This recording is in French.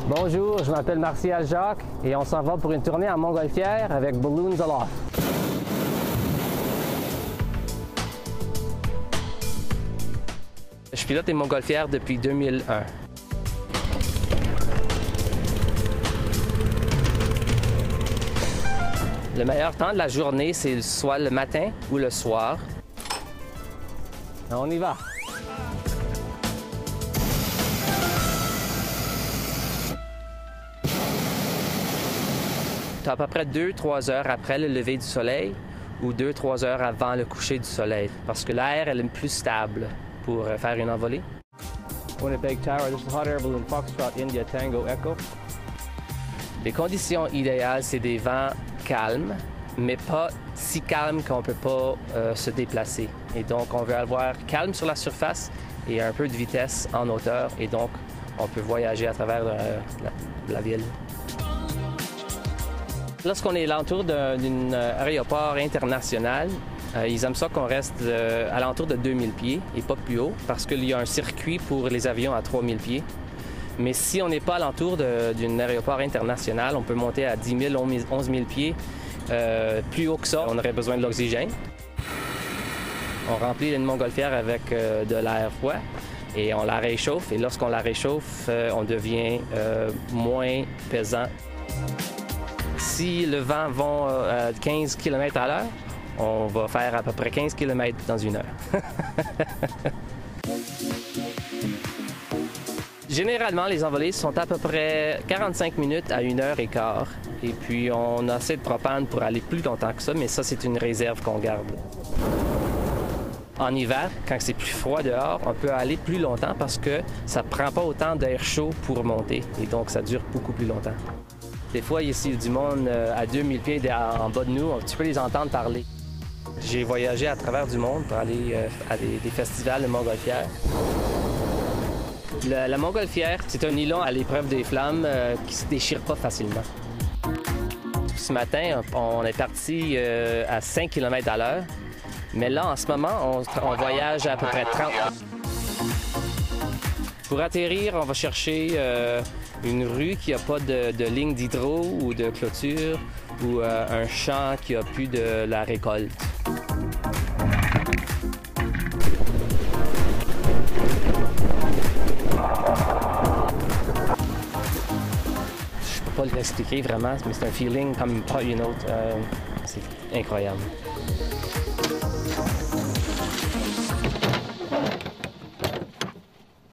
Bonjour, je m'appelle Martial Jacques et on s'en va pour une tournée en montgolfière avec Balloons Aloft. Je pilote des montgolfières depuis 2001. Le meilleur temps de la journée, c'est soit le matin ou le soir. On y va! À peu près 2-3 heures après le lever du soleil ou 2-3 heures avant le coucher du soleil, parce que l'air est plus stable pour faire une envolée. Winnipeg Tower, this is Hot Air Balloon Foxtrot India Tango Echo. Les conditions idéales, c'est des vents calmes, mais pas si calmes qu'on ne peut pas se déplacer. Et donc, on veut avoir calme sur la surface et un peu de vitesse en hauteur, et donc on peut voyager à travers la ville. Lorsqu'on est alentour d'un aéroport international, ils aiment ça qu'on reste alentour de 2000 pieds et pas plus haut, parce qu'il y a un circuit pour les avions à 3000 pieds. Mais si on n'est pas alentour d'un aéroport international, on peut monter à 10 000, 11 000 pieds. Plus haut que ça, on aurait besoin de l'oxygène. On remplit une montgolfière avec de l'air froid et on la réchauffe. Et lorsqu'on la réchauffe, on devient moins pesant. Si le vent va à 15 km à l'heure, on va faire à peu près 15 km dans une heure. Généralement, les envolées sont à peu près 45 minutes à 1h15. Et puis, on a assez de propane pour aller plus longtemps que ça, mais ça, c'est une réserve qu'on garde. En hiver, quand c'est plus froid dehors, on peut aller plus longtemps parce que ça ne prend pas autant d'air chaud pour monter. Et donc, ça dure beaucoup plus longtemps. Des fois, ici, il y a du monde à 2000 pieds en bas de nous. Tu peux les entendre parler. J'ai voyagé à travers du monde pour aller à des festivals de montgolfière. La montgolfière, c'est un nylon à l'épreuve des flammes qui ne se déchire pas facilement. Ce matin, on est parti à 5 km à l'heure. Mais là, en ce moment, on voyage à peu près 30. Pour atterrir, on va chercher une rue qui n'a pas de ligne d'hydro ou de clôture ou un champ qui n'a plus de la récolte. Je peux pas l'expliquer vraiment, mais c'est un feeling comme pas une autre. C'est incroyable.